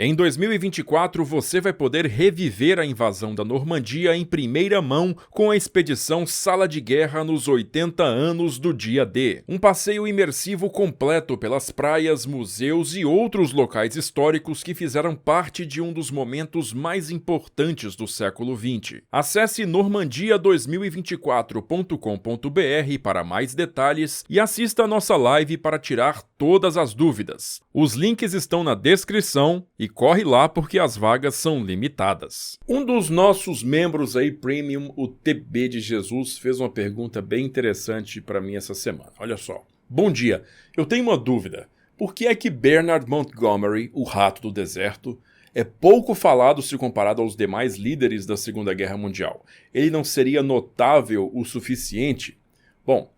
Em 2024, você vai poder reviver a invasão da Normandia em primeira mão com a expedição Sala de Guerra nos 80 anos do Dia D. Um passeio imersivo completo pelas praias, museus e outros locais históricos que fizeram parte de um dos momentos mais importantes do século XX. Acesse normandia2024.com.br para mais detalhes e assista a nossa live para tirar todas as dúvidas. Os links estão na descrição e corre lá porque as vagas são limitadas. Um dos nossos membros aí premium, o TB de Jesus, fez uma pergunta bem interessante para mim essa semana. Olha só. Bom dia, eu tenho uma dúvida. Por que é que Bernard Montgomery, o rato do deserto, é pouco falado se comparado aos demais líderes da Segunda Guerra Mundial? Ele não seria notável o suficiente? Bom,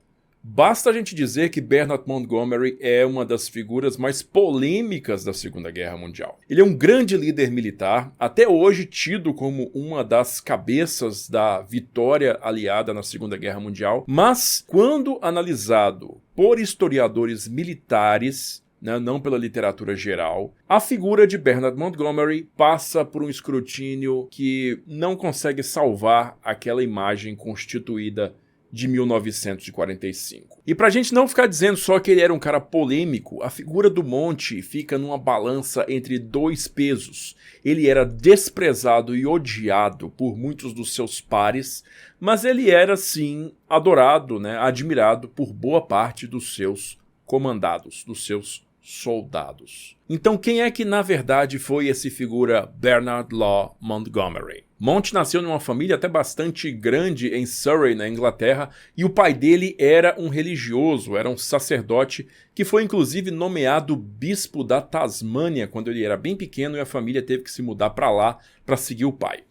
basta a gente dizer que Bernard Montgomery é uma das figuras mais polêmicas da Segunda Guerra Mundial. Ele é um grande líder militar, até hoje tido como uma das cabeças da vitória aliada na Segunda Guerra Mundial, mas quando analisado por historiadores militares, não pela literatura geral, a figura de Bernard Montgomery passa por um escrutínio que não consegue salvar aquela imagem constituída de 1945. E pra gente não ficar dizendo só que ele era um cara polêmico, a figura do Monte fica numa balança entre dois pesos. Ele era desprezado e odiado por muitos dos seus pares, mas ele era sim adorado, admirado por boa parte dos seus comandados, dos seus soldados. Então quem é que na verdade foi esse figura Bernard Law Montgomery? Monte nasceu numa família até bastante grande em Surrey, na Inglaterra, e o pai dele era um religioso, era um sacerdote, que foi inclusive nomeado bispo da Tasmânia quando ele era bem pequeno e a família teve que se mudar para lá para seguir o pai.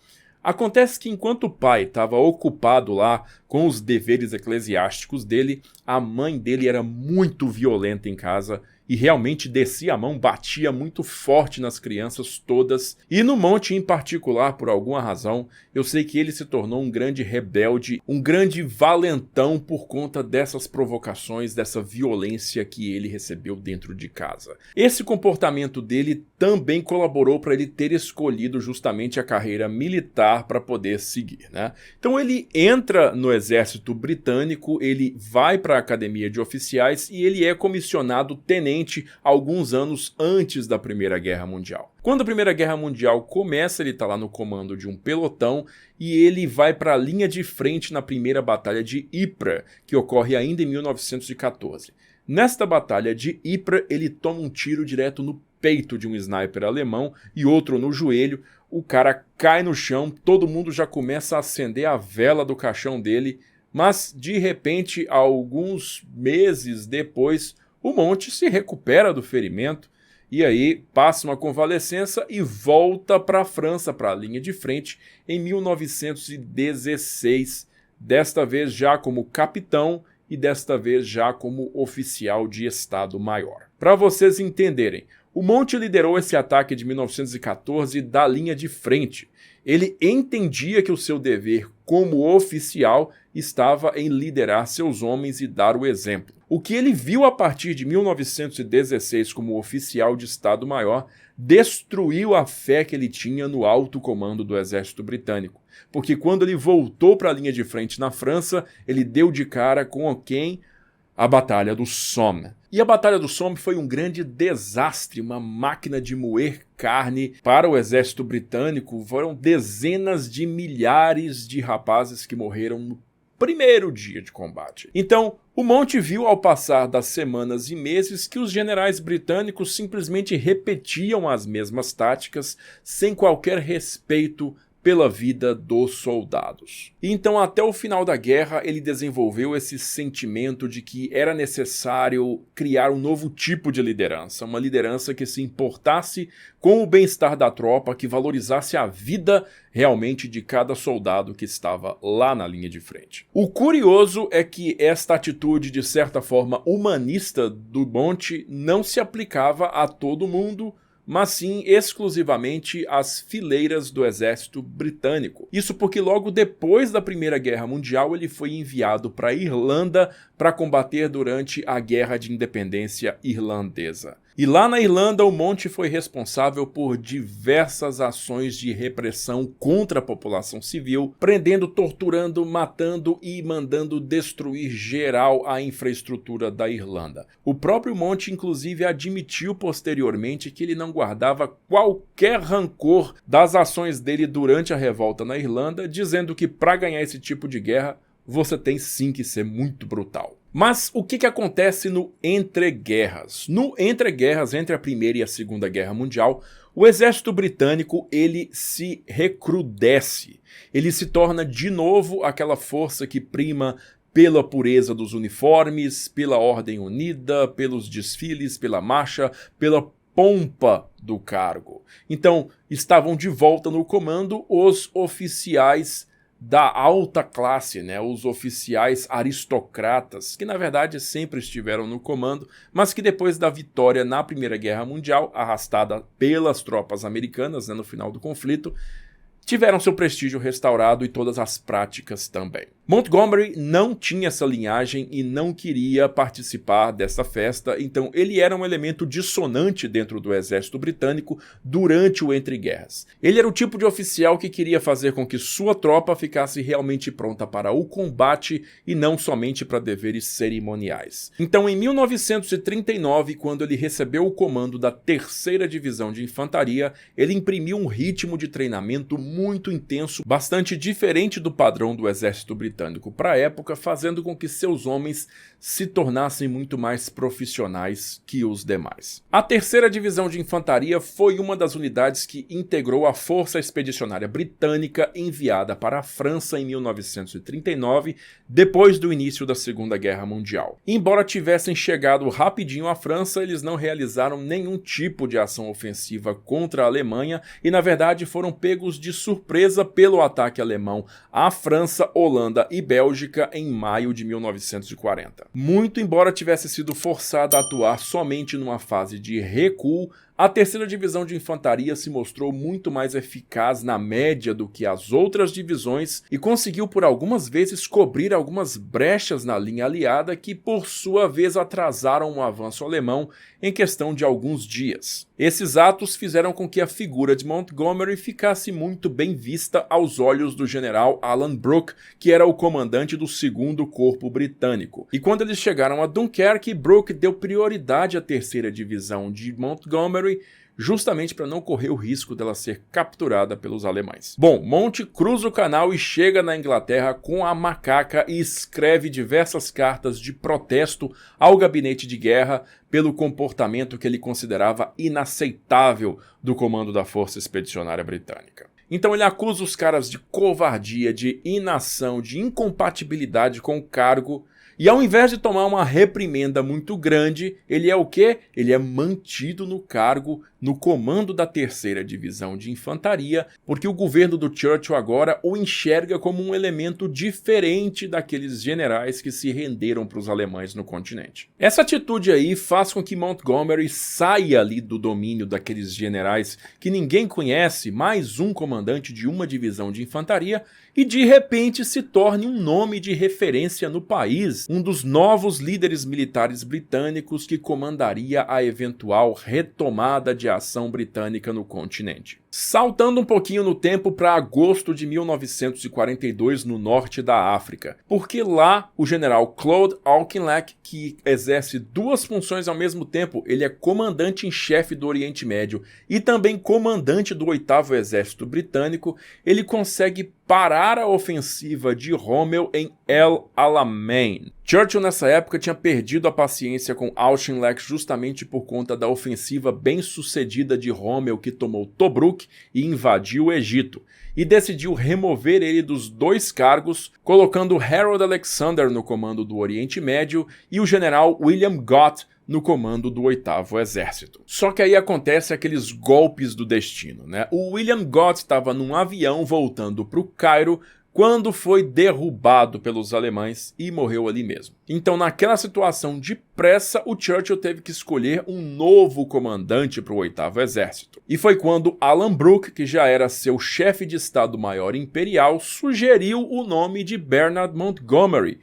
Acontece que enquanto o pai estava ocupado lá com os deveres eclesiásticos dele, a mãe dele era muito violenta em casa e realmente descia a mão, batia muito forte nas crianças todas. E no Monte em particular, por alguma razão, eu sei que ele se tornou um grande rebelde, um grande valentão por conta dessas provocações, dessa violência que ele recebeu dentro de casa. Esse comportamento dele também colaborou para ele ter escolhido justamente a carreira militar para poder seguir, Então ele entra no exército britânico, ele vai para a academia de oficiais e ele é comissionado tenente alguns anos antes da Primeira Guerra Mundial. Quando a Primeira Guerra Mundial começa, ele está lá no comando de um pelotão e ele vai para a linha de frente na primeira batalha de Ypres, que ocorre ainda em 1914. Nesta batalha de Ypres, ele toma um tiro direto no peito de um sniper alemão e outro no joelho. O cara cai no chão, todo mundo já começa a acender a vela do caixão dele, mas de repente, alguns meses depois, o Monte se recupera do ferimento e aí passa uma convalescença e volta para a França, para a linha de frente, em 1916, desta vez já como capitão e desta vez já como oficial de Estado-Maior. Para vocês entenderem, o Monte liderou esse ataque de 1914 da linha de frente. Ele entendia que o seu dever como oficial estava em liderar seus homens e dar o exemplo. O que ele viu a partir de 1916 como oficial de Estado-Maior destruiu a fé que ele tinha no alto comando do exército britânico. Porque quando ele voltou para a linha de frente na França, ele deu de cara com quem? A Batalha do Somme. E a Batalha do Somme foi um grande desastre, uma máquina de moer carne para o exército britânico. Foram dezenas de milhares de rapazes que morreram no primeiro dia de combate. Então, o Monte viu ao passar das semanas e meses que os generais britânicos simplesmente repetiam as mesmas táticas sem qualquer respeito pela vida dos soldados. E então até o final da guerra ele desenvolveu esse sentimento de que era necessário criar um novo tipo de liderança, uma liderança que se importasse com o bem-estar da tropa, que valorizasse a vida realmente de cada soldado que estava lá na linha de frente. O curioso é que esta atitude de certa forma humanista do Monte não se aplicava a todo mundo, mas sim exclusivamente às fileiras do exército britânico. Isso porque logo depois da Primeira Guerra Mundial ele foi enviado para a Irlanda para combater durante a Guerra de Independência Irlandesa. E lá na Irlanda, o Monty foi responsável por diversas ações de repressão contra a população civil, prendendo, torturando, matando e mandando destruir geral a infraestrutura da Irlanda. O próprio Monty, inclusive, admitiu posteriormente que ele não guardava qualquer rancor das ações dele durante a revolta na Irlanda, dizendo que para ganhar esse tipo de guerra, você tem sim que ser muito brutal. Mas o que acontece no entreguerras? No entreguerras, entre a Primeira e a Segunda Guerra Mundial, o exército britânico ele se recrudesce. Ele se torna de novo aquela força que prima pela pureza dos uniformes, pela ordem unida, pelos desfiles, pela marcha, pela pompa do cargo. Então, estavam de volta no comando os oficiais da alta classe, né? Os oficiais aristocratas, que na verdade sempre estiveram no comando, mas que depois da vitória na Primeira Guerra Mundial, arrastada pelas tropas americanas, né, no final do conflito, tiveram seu prestígio restaurado e todas as práticas também. Montgomery não tinha essa linhagem e não queria participar dessa festa, então ele era um elemento dissonante dentro do exército britânico durante o entreguerras. Ele era o tipo de oficial que queria fazer com que sua tropa ficasse realmente pronta para o combate e não somente para deveres cerimoniais. Então, em 1939, quando ele recebeu o comando da 3ª Divisão de Infantaria, ele imprimiu um ritmo de treinamento muito intenso, bastante diferente do padrão do exército britânico para a época, fazendo com que seus homens se tornassem muito mais profissionais que os demais. A 3ª Divisão de Infantaria foi uma das unidades que integrou a Força Expedicionária Britânica enviada para a França em 1939, depois do início da Segunda Guerra Mundial. Embora tivessem chegado rapidinho à França, eles não realizaram nenhum tipo de ação ofensiva contra a Alemanha e, na verdade, foram pegos de surpresa pelo ataque alemão à França, Holanda e Bélgica em maio de 1940. Muito embora tivesse sido forçada a atuar somente numa fase de recuo, a 3ª Divisão de Infantaria se mostrou muito mais eficaz na média do que as outras divisões e conseguiu por algumas vezes cobrir algumas brechas na linha aliada que por sua vez atrasaram o avanço alemão em questão de alguns dias. Esses atos fizeram com que a figura de Montgomery ficasse muito bem vista aos olhos do general Alan Brooke, que era o comandante do 2º Corpo Britânico. E quando eles chegaram a Dunkerque, Brooke deu prioridade à 3ª Divisão de Montgomery, justamente para não correr o risco dela ser capturada pelos alemães. Bom, Monty cruza o canal e chega na Inglaterra com a macaca e escreve diversas cartas de protesto ao gabinete de guerra pelo comportamento que ele considerava inaceitável do comando da Força Expedicionária Britânica. Então ele acusa os caras de covardia, de inação, de incompatibilidade com o cargo. E ao invés de tomar uma reprimenda muito grande, ele é o quê? Ele é mantido no cargo, no comando da 3ª Divisão de Infantaria, porque o governo do Churchill agora o enxerga como um elemento diferente daqueles generais que se renderam para os alemães no continente. Essa atitude aí faz com que Montgomery saia ali do domínio daqueles generais que ninguém conhece, mais um comandante de uma divisão de infantaria, e de repente se torne um nome de referência no país, um dos novos líderes militares britânicos que comandaria a eventual retomada de ação britânica no continente. Saltando um pouquinho no tempo para agosto de 1942 no norte da África, porque lá o general Claude Auchinleck, que exerce duas funções ao mesmo tempo, ele é comandante em chefe do Oriente Médio e também comandante do 8º Exército Britânico, ele consegue parar a ofensiva de Rommel em El Alamein. Churchill nessa época tinha perdido a paciência com Auchinleck justamente por conta da ofensiva bem sucedida de Rommel que tomou Tobruk e invadiu o Egito, e decidiu remover ele dos dois cargos, colocando Harold Alexander no comando do Oriente Médio e o general William Gott no comando do 8º Exército. Só que aí acontece aqueles golpes do destino, né? O William Gott estava num avião voltando para o Cairo quando foi derrubado pelos alemães e morreu ali mesmo. Então, naquela situação de pressa, o Churchill teve que escolher um novo comandante para o 8º Exército. E foi quando Alan Brooke, que já era seu chefe de Estado-Maior imperial, sugeriu o nome de Bernard Montgomery,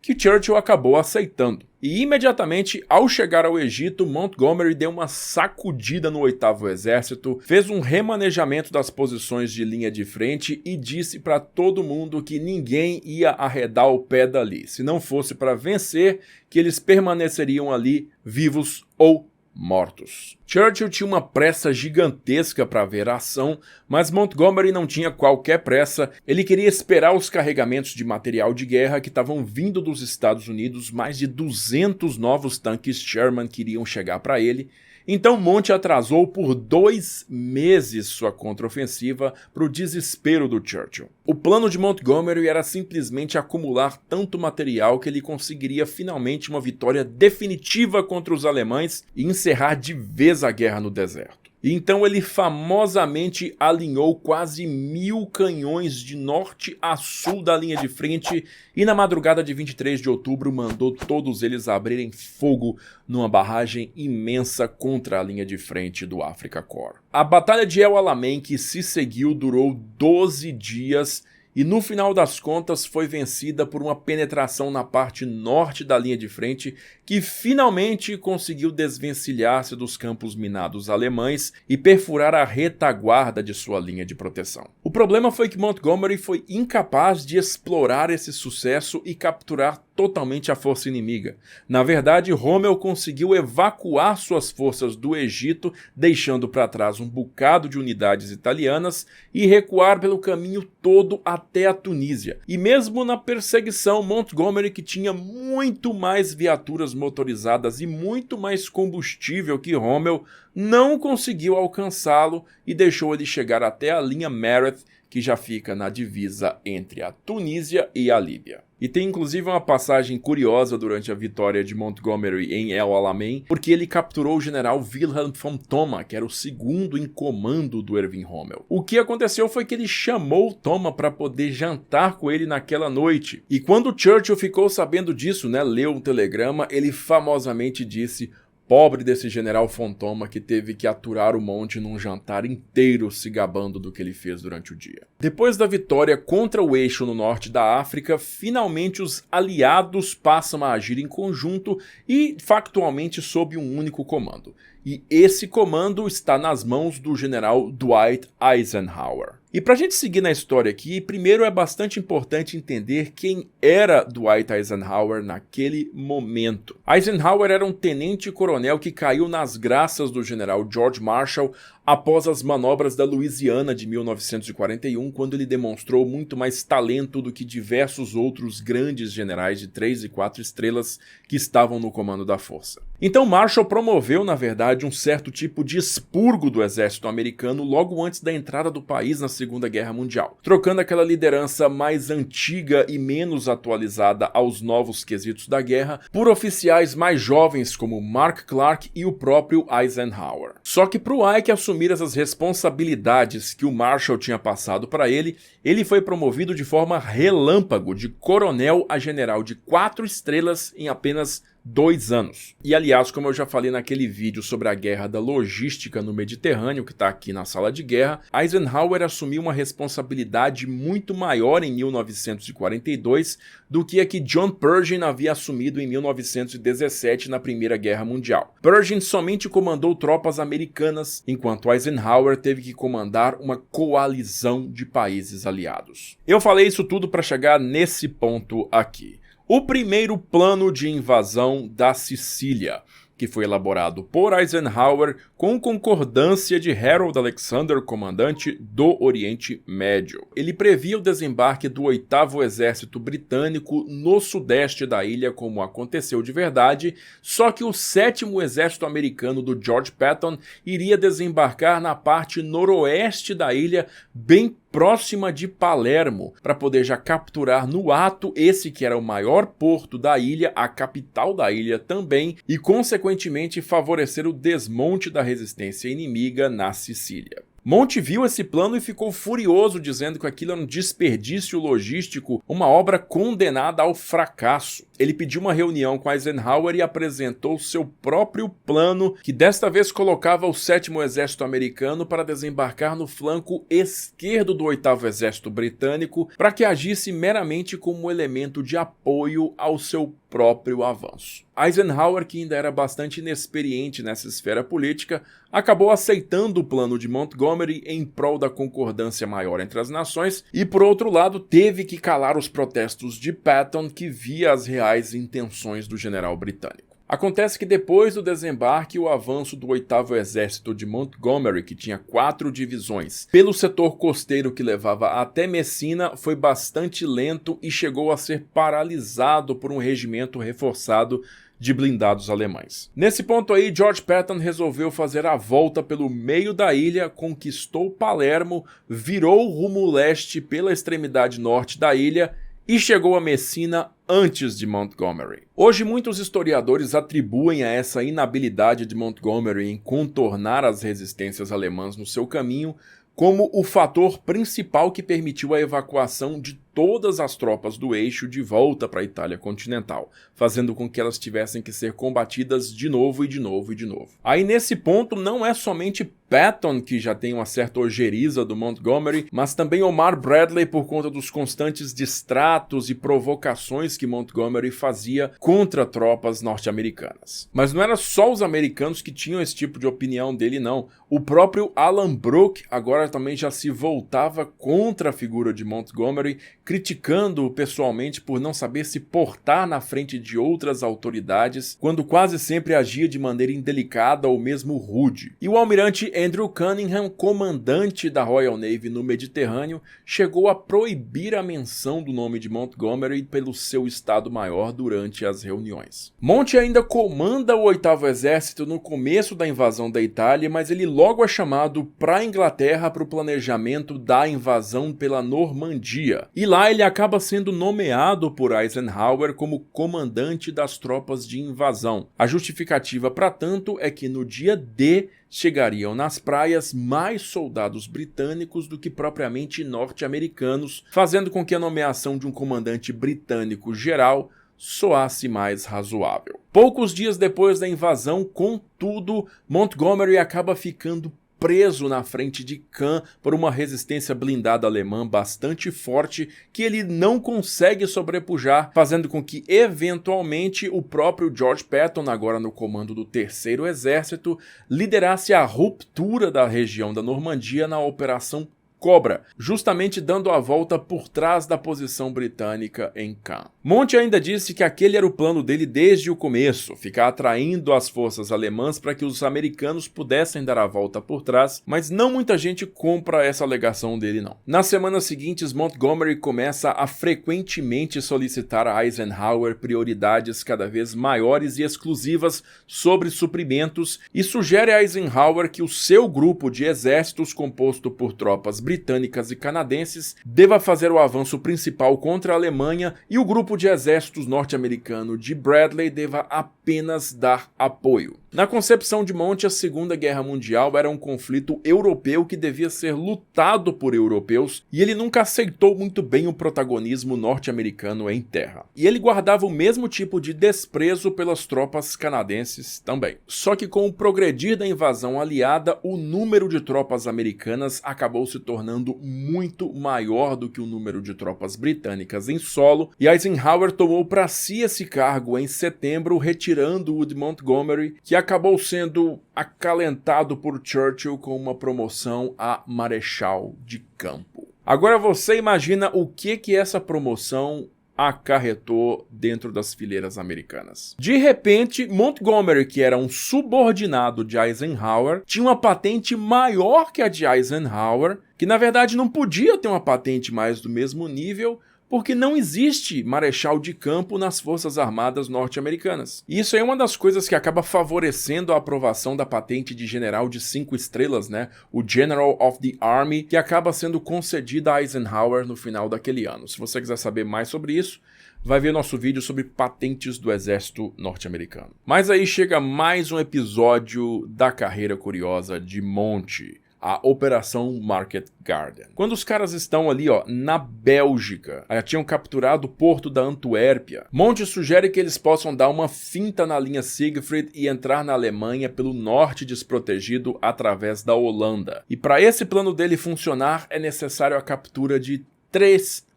que Churchill acabou aceitando. E imediatamente, ao chegar ao Egito, Montgomery deu uma sacudida no 8º Exército, fez um remanejamento das posições de linha de frente e disse para todo mundo que ninguém ia arredar o pé dali. Se não fosse para vencer, que eles permaneceriam ali vivos ou mortos. Churchill tinha uma pressa gigantesca para ver a ação, mas Montgomery não tinha qualquer pressa. Ele queria esperar os carregamentos de material de guerra que estavam vindo dos Estados Unidos, mais de 200 novos tanques Sherman que iriam chegar para ele. Então Monte atrasou por 2 meses sua contraofensiva para o desespero do Churchill. O plano de Montgomery era simplesmente acumular tanto material que ele conseguiria finalmente uma vitória definitiva contra os alemães e encerrar de vez a guerra no deserto. E então ele famosamente alinhou quase 1000 canhões de norte a sul da linha de frente e na madrugada de 23 de outubro mandou todos eles abrirem fogo numa barragem imensa contra a linha de frente do Afrika Korps. A Batalha de El Alamein que se seguiu durou 12 dias e no final das contas foi vencida por uma penetração na parte norte da linha de frente que finalmente conseguiu desvencilhar-se dos campos minados alemães e perfurar a retaguarda de sua linha de proteção. O problema foi que Montgomery foi incapaz de explorar esse sucesso e capturar totalmente a força inimiga. Na verdade, Rommel conseguiu evacuar suas forças do Egito, deixando para trás um bocado de unidades italianas e recuar pelo caminho todo até a Tunísia. E mesmo na perseguição, Montgomery, que tinha muito mais viaturas motorizadas e muito mais combustível que Rommel, não conseguiu alcançá-lo e deixou ele chegar até a linha Merethe, que já fica na divisa entre a Tunísia e a Líbia. E tem inclusive uma passagem curiosa durante a vitória de Montgomery em El Alamein, porque ele capturou o general Wilhelm von Thoma, que era o segundo em comando do Erwin Rommel. O que aconteceu foi que ele chamou Thoma para poder jantar com ele naquela noite. E quando Churchill ficou sabendo disso, leu um telegrama, ele famosamente disse: "Pobre desse general von Thoma que teve que aturar o Monte num jantar inteiro se gabando do que ele fez durante o dia." Depois da vitória contra o eixo no norte da África, finalmente os aliados passam a agir em conjunto e factualmente sob um único comando. E esse comando está nas mãos do general Dwight Eisenhower. E para a gente seguir na história aqui, primeiro é bastante importante entender quem era Dwight Eisenhower naquele momento. Eisenhower era um tenente-coronel que caiu nas graças do general George Marshall após as manobras da Louisiana de 1941, quando ele demonstrou muito mais talento do que diversos outros grandes generais de 3 e 4 estrelas que estavam no comando da força. Então Marshall promoveu, na verdade, um certo tipo de expurgo do exército americano logo antes da entrada do país na Segunda Guerra Mundial, trocando aquela liderança mais antiga e menos atualizada aos novos quesitos da guerra por oficiais mais jovens como Mark Clark e o próprio Eisenhower. Só que para o Ike assumir essas responsabilidades que o Marshall tinha passado para ele, ele foi promovido de forma relâmpago de coronel a general de 4 estrelas em apenas 2 anos. E aliás, como eu já falei naquele vídeo sobre a guerra da logística no Mediterrâneo, que está aqui na sala de guerra, Eisenhower assumiu uma responsabilidade muito maior em 1942 do que a que John Pershing havia assumido em 1917 na Primeira Guerra Mundial. Pershing somente comandou tropas americanas, enquanto Eisenhower teve que comandar uma coalizão de países aliados. Eu falei isso tudo para chegar nesse ponto aqui. O primeiro plano de invasão da Sicília, que foi elaborado por Eisenhower com concordância de Harold Alexander, comandante do Oriente Médio. Ele previa o desembarque do 8º Exército Britânico no sudeste da ilha, como aconteceu de verdade, só que o 7º Exército Americano do George Patton iria desembarcar na parte noroeste da ilha, bem próxima de Palermo, para poder já capturar no ato esse que era o maior porto da ilha, a capital da ilha também, e consequentemente favorecer o desmonte da resistência inimiga na Sicília. Monte viu esse plano e ficou furioso, dizendo que aquilo era um desperdício logístico, uma obra condenada ao fracasso. Ele pediu uma reunião com Eisenhower e apresentou seu próprio plano, que desta vez colocava o 7º Exército americano para desembarcar no flanco esquerdo do 8º Exército britânico, para que agisse meramente como elemento de apoio ao seu próprio avanço. Eisenhower, que ainda era bastante inexperiente nessa esfera política, acabou aceitando o plano de Montgomery em prol da concordância maior entre as nações e, por outro lado, teve que calar os protestos de Patton, que via as reais intenções do general britânico. Acontece que depois do desembarque, o avanço do 8º Exército de Montgomery, que tinha 4 divisões, pelo setor costeiro que levava até Messina, foi bastante lento e chegou a ser paralisado por um regimento reforçado de blindados alemães. Nesse ponto aí, George Patton resolveu fazer a volta pelo meio da ilha, conquistou Palermo, virou rumo leste pela extremidade norte da ilha e chegou a Messina antes de Montgomery. Hoje, muitos historiadores atribuem a essa inabilidade de Montgomery em contornar as resistências alemãs no seu caminho como o fator principal que permitiu a evacuação de todas as tropas do eixo de volta para a Itália continental, fazendo com que elas tivessem que ser combatidas de novo e de novo e de novo. Aí nesse ponto não é somente Patton que já tem uma certa ojeriza do Montgomery, mas também Omar Bradley por conta dos constantes distratos e provocações que Montgomery fazia contra tropas norte-americanas. Mas não era só os americanos que tinham esse tipo de opinião dele, não. O próprio Alan Brooke agora também já se voltava contra a figura de Montgomery, criticando-o pessoalmente por não saber se portar na frente de outras autoridades, quando quase sempre agia de maneira indelicada ou mesmo rude. E o almirante Andrew Cunningham, comandante da Royal Navy no Mediterrâneo, chegou a proibir a menção do nome de Montgomery pelo seu Estado-Maior durante as reuniões. Monte ainda comanda o 8º Exército no começo da invasão da Itália, mas ele logo é chamado para a Inglaterra para o planejamento da invasão pela Normandia. E lá ele acaba sendo nomeado por Eisenhower como comandante das tropas de invasão. A justificativa, para tanto, é que no dia D chegariam nas praias mais soldados britânicos do que propriamente norte-americanos, fazendo com que a nomeação de um comandante britânico geral soasse mais razoável. Poucos dias depois da invasão, contudo, Montgomery acaba ficando preso na frente de Caen por uma resistência blindada alemã bastante forte que ele não consegue sobrepujar, fazendo com que, eventualmente, o próprio George Patton, agora no comando do 3º Exército, liderasse a ruptura da região da Normandia na Operação Cobra, justamente dando a volta por trás da posição britânica em Caen. Monte ainda disse que aquele era o plano dele desde o começo, ficar atraindo as forças alemãs para que os americanos pudessem dar a volta por trás, mas não muita gente compra essa alegação dele não. Nas semanas seguintes, Montgomery começa a frequentemente solicitar a Eisenhower prioridades cada vez maiores e exclusivas sobre suprimentos e sugere a Eisenhower que o seu grupo de exércitos, composto por tropas britânicas e canadenses, deva fazer o avanço principal contra a Alemanha e o grupo de exércitos norte-americano de Bradley deva apenas dar apoio. Na concepção de Monte, a Segunda Guerra Mundial era um conflito europeu que devia ser lutado por europeus e ele nunca aceitou muito bem o protagonismo norte-americano em terra. E ele guardava o mesmo tipo de desprezo pelas tropas canadenses também. Só que com o progredir da invasão aliada, o número de tropas americanas acabou se tornando muito maior do que o número de tropas britânicas em solo, e Eisenhower tomou para si esse cargo em setembro, retirando-o de Montgomery, que acabou sendo acalentado por Churchill com uma promoção a marechal de campo. Agora você imagina o que essa promoção acarretou dentro das fileiras americanas. De repente, Montgomery, que era um subordinado de Eisenhower, tinha uma patente maior que a de Eisenhower, que na verdade não podia ter uma patente mais do mesmo nível, porque não existe marechal de campo nas Forças Armadas norte-americanas. E isso é uma das coisas que acaba favorecendo a aprovação da patente de general de 5 estrelas, né? O General of the Army, que acaba sendo concedida a Eisenhower no final daquele ano. Se você quiser saber mais sobre isso, vai ver nosso vídeo sobre patentes do exército norte-americano. Mas aí chega mais um episódio da carreira curiosa de Monte. a Operação Market Garden. Quando os caras estão ali, na Bélgica, tinham capturado o porto da Antuérpia, Monte sugere que eles possam dar uma finta na linha Siegfried e entrar na Alemanha pelo norte desprotegido através da Holanda. E para esse plano dele funcionar, é necessário a captura de 3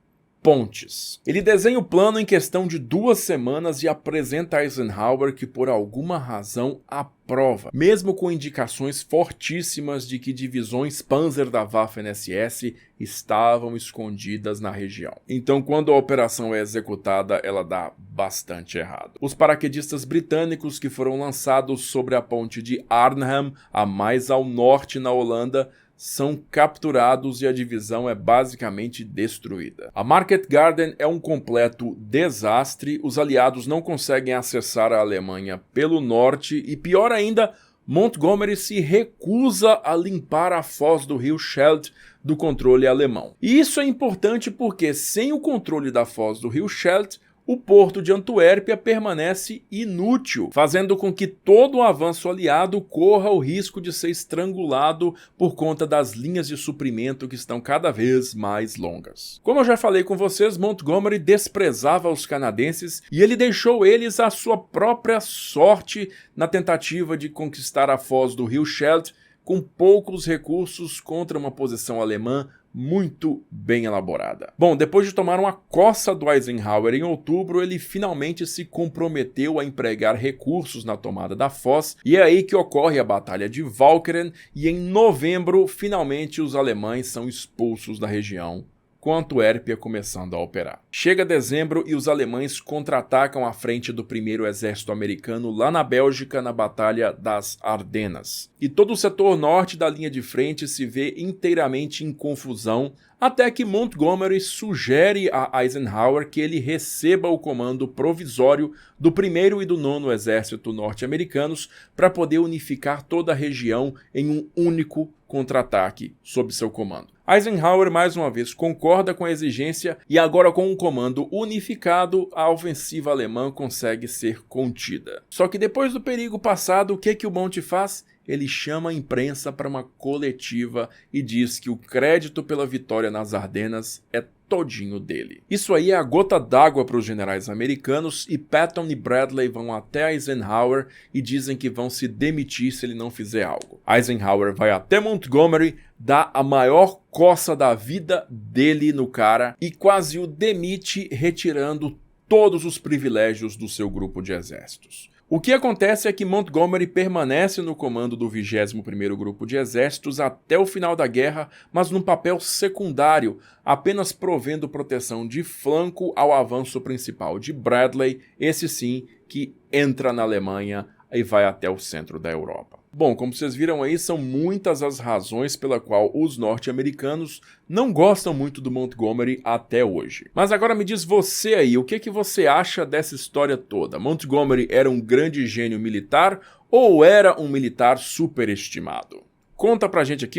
pontes. Ele desenha o plano em questão de 2 semanas e apresenta a Eisenhower, que por alguma razão aprova, mesmo com indicações fortíssimas de que divisões Panzer da Waffen-SS estavam escondidas na região. Então, quando a operação é executada, ela dá bastante errado. Os paraquedistas britânicos que foram lançados sobre a ponte de Arnhem, a mais ao norte na Holanda, são capturados e a divisão é basicamente destruída. A Market Garden é um completo desastre, os aliados não conseguem acessar a Alemanha pelo norte e, pior ainda, Montgomery se recusa a limpar a foz do rio Scheldt do controle alemão. E isso é importante porque, sem o controle da foz do rio Scheldt, o porto de Antuérpia permanece inútil, fazendo com que todo o avanço aliado corra o risco de ser estrangulado por conta das linhas de suprimento que estão cada vez mais longas. Como eu já falei com vocês, Montgomery desprezava os canadenses e ele deixou eles à sua própria sorte na tentativa de conquistar a foz do rio Scheldt com poucos recursos contra uma posição alemã muito bem elaborada. Bom, depois de tomar uma coça do Eisenhower em outubro, ele finalmente se comprometeu a empregar recursos na tomada da foz, e é aí que ocorre a Batalha de Walcheren, e em novembro, finalmente, os alemães são expulsos da região, com Antuérpia começando a operar. Chega dezembro e os alemães contra-atacam à frente do primeiro exército americano lá na Bélgica na Batalha das Ardenas. E todo o setor norte da linha de frente se vê inteiramente em confusão, até que Montgomery sugere a Eisenhower que ele receba o comando provisório do 1º e do 9º Exército norte-americanos para poder unificar toda a região em um único contra-ataque sob seu comando. Eisenhower mais uma vez concorda com a exigência e agora com um comando unificado, a ofensiva alemã consegue ser contida. Só que depois do perigo passado, o que o Monte faz? Ele chama a imprensa para uma coletiva e diz que o crédito pela vitória nas Ardenas é todinho dele. Isso aí é a gota d'água para os generais americanos e Patton e Bradley vão até Eisenhower e dizem que vão se demitir se ele não fizer algo. Eisenhower vai até Montgomery, dá a maior coça da vida dele no cara e quase o demite, retirando todos os privilégios do seu grupo de exércitos. O que acontece é que Montgomery permanece no comando do 21º Grupo de Exércitos até o final da guerra, mas num papel secundário, apenas provendo proteção de flanco ao avanço principal de Bradley, esse sim que entra na Alemanha e vai até o centro da Europa. Bom, como vocês viram aí, são muitas as razões pela qual os norte-americanos não gostam muito do Montgomery até hoje. Mas agora me diz você aí, o que você acha dessa história toda? Montgomery era um grande gênio militar ou era um militar superestimado? Conta pra gente aqui,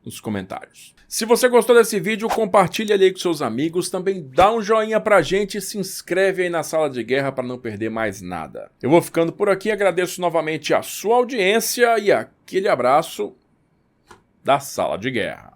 nos comentários. Se você gostou desse vídeo, compartilha ele aí com seus amigos, também dá um joinha pra gente e se inscreve aí na Sala de Guerra para não perder mais nada. Eu vou ficando por aqui, agradeço novamente a sua audiência e aquele abraço da Sala de Guerra.